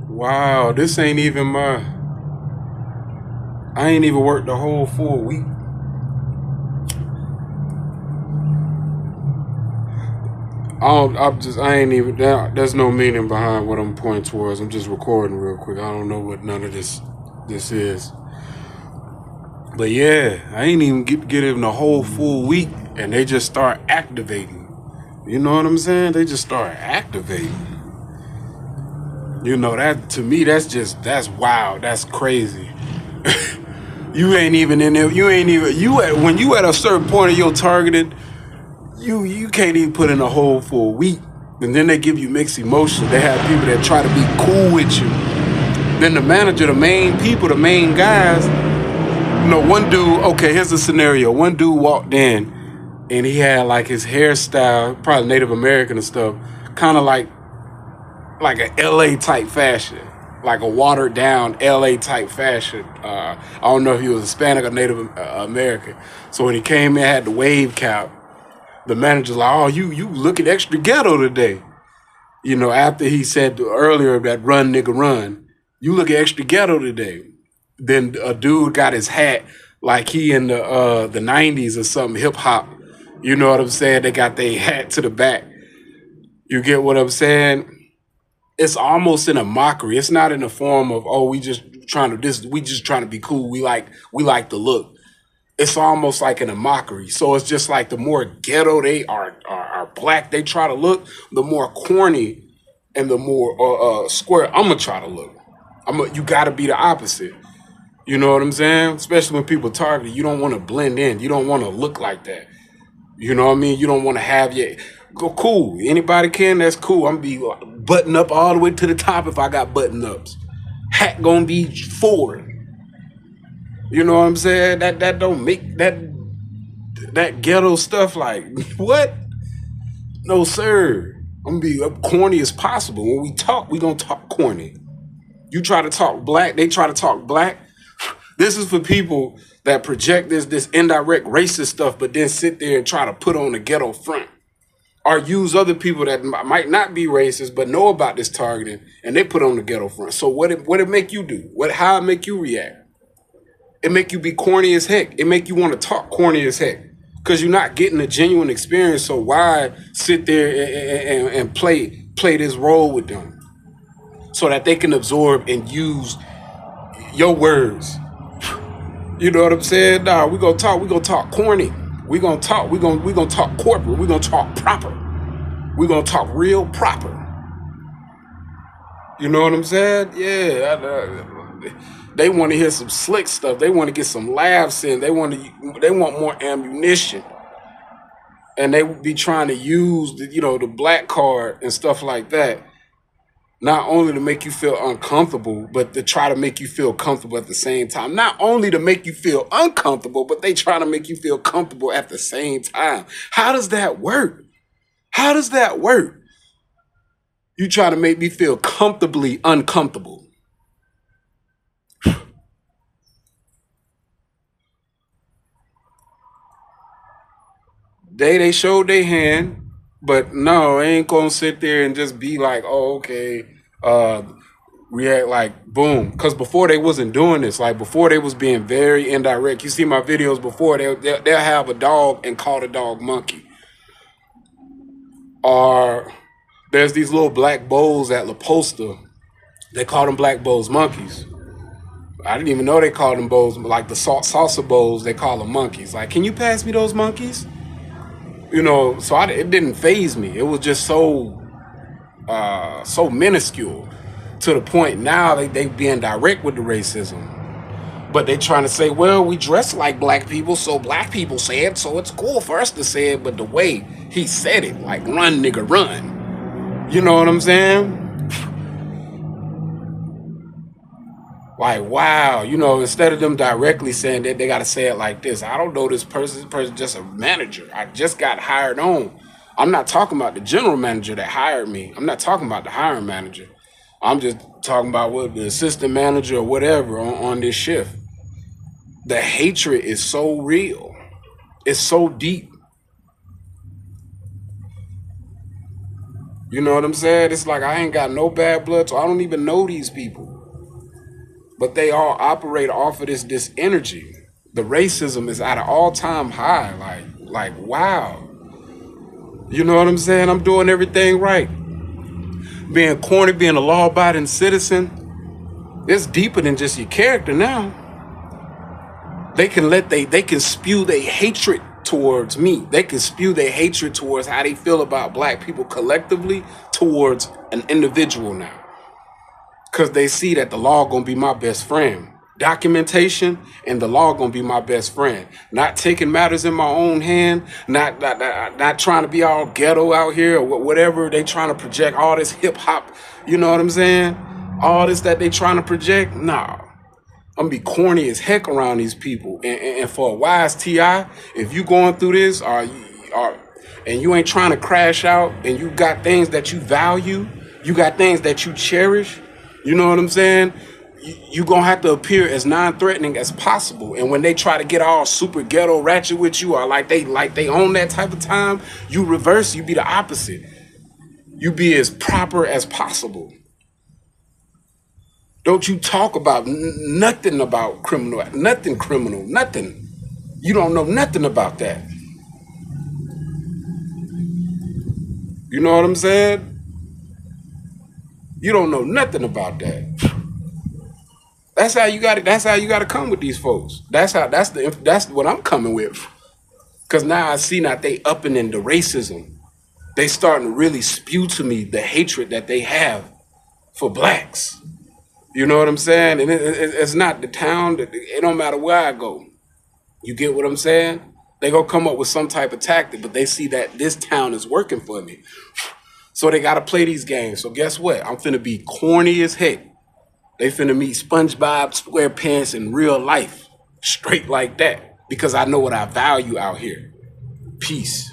Wow, this ain't even my. I ain't even worked the whole full week. I ain't even. There's no meaning behind what I'm pointing towards. I'm just recording real quick. I don't know what none of this is. But yeah, I ain't even get even a whole full week, and they just start activating. You know what I'm saying? They just start activating. You know that to me, that's wild. That's crazy. You ain't even in there. You ain't even you at when you at a certain point of your targeted. You can't even put in a hole for a week, and then they give you mixed emotions. They have people that try to be cool with you. Then the manager, the main people, the main guys. You know, one dude. Okay, here's a scenario. One dude walked in, and he had like his hairstyle, probably Native American and stuff, kind of like a LA type fashion, like a watered down LA type fashion. I don't know if he was Hispanic or Native American. So when he came in, had the wave cap. The manager's like, "Oh, you looking extra ghetto today." You know, after he said earlier that "run nigga run," you look extra ghetto today. Then a dude got his hat like he in the '90s or something, hip hop. You know what I'm saying? They got their hat to the back. You get what I'm saying? It's almost in a mockery. It's not in the form of we just trying to we just trying to be cool. We like the look. It's almost like in a mockery. So it's just like the more ghetto they are black they try to look, the more corny and the more square I'm gonna try to look. You gotta be the opposite. You know what I'm saying? Especially when people target you, you don't want to blend in. You don't want to look like that. You know what I mean? You don't want to have your go cool. Anybody can, that's cool. I'm be button up all the way to the top if I got button ups. Hat gonna be forward. You know what I'm saying? That don't make that ghetto stuff like what? No sir. I'm gonna be up corny as possible. When we talk, we gonna talk corny. You try to talk black, they try to talk black. This is for people that project this indirect racist stuff, but then sit there and try to put on the ghetto front. Or use other people that might not be racist but know about this targeting, and they put on the ghetto front. So what it make you do? How it make you react? It make you be corny as heck. It make you want to talk corny as heck because you're not getting a genuine experience. So why sit there and play this role with them so that they can absorb and use your words? You know what I'm saying? Nah, we gonna talk. We gonna talk corny. We gonna talk. We gonna talk corporate. We gonna talk proper. We gonna talk real proper. You know what I'm saying? Yeah. They want to hear some slick stuff. They want to get some laughs in. They want more ammunition, and they be trying to use the black card and stuff like that. Not only to make you feel uncomfortable, but to try to make you feel comfortable at the same time. Not only to make you feel uncomfortable, but they try to make you feel comfortable at the same time. How does that work? How does that work? You try to make me feel comfortably uncomfortable. They showed their hand, but no, I ain't gonna sit there and just be like, oh, okay, uh, react like boom. Because before they wasn't doing this, like before they was being very indirect. You see my videos before, they'll have a dog and call the dog monkey. Or there's these little black bowls at La Posta. They call them black bowls monkeys. I didn't even know they called them bowls, like the salsa bowls. They call them monkeys. Like, can you pass me those monkeys? So it didn't phase me. It was just so minuscule to the point now they being direct with the racism, but they trying to say, well, we dress like black people, so black people say it, so it's cool for us to say it. But the way he said it, like "run nigga run," you know what I'm saying? Like, wow, instead of them directly saying that, they got to say it like this. I don't know this person. This person just a manager. I just got hired on. I'm not talking about the general manager that hired me. I'm not talking about the hiring manager. I'm just talking about what the assistant manager or whatever on this shift. The hatred is so real. It's so deep. You know what I'm saying? It's like I ain't got no bad blood, so I don't even know these people. But they all operate off of this energy. The racism is at an all-time high. Like wow. You know what I'm saying? I'm doing everything right. Being corny, being a law-abiding citizen, it's deeper than just your character now. They can spew their hatred towards me. They can spew their hatred towards how they feel about black people collectively towards an individual now. Cause they see that the law gonna be my best friend. Documentation and the law gonna be my best friend. Not taking matters in my own hand, not trying to be all ghetto out here or whatever they trying to project, all this hip hop, you know what I'm saying? All this that they trying to project, nah. I'm gonna be corny as heck around these people. And for a wise TI, if you going through this and you ain't trying to crash out and you got things that you value, you got things that you cherish, you know what I'm saying? You gonna have to appear as non-threatening as possible. And when they try to get all super ghetto ratchet with you or like they own that type of time, you reverse, you be the opposite. You be as proper as possible. Don't you talk about nothing about criminal, nothing. You don't know nothing about that. You know what I'm saying? You don't know nothing about that. That's how you got it. That's how you got to come with these folks. That's what I'm coming with. Cause now I see now they upping in the racism. They starting to really spew to me the hatred that they have for blacks. You know what I'm saying? And it's not the town. It don't matter where I go. You get what I'm saying? They gonna come up with some type of tactic, but they see that this town is working for me. So they gotta play these games. So guess what? I'm finna be corny as heck. They finna meet SpongeBob SquarePants in real life. Straight like that. Because I know what I value out here. Peace.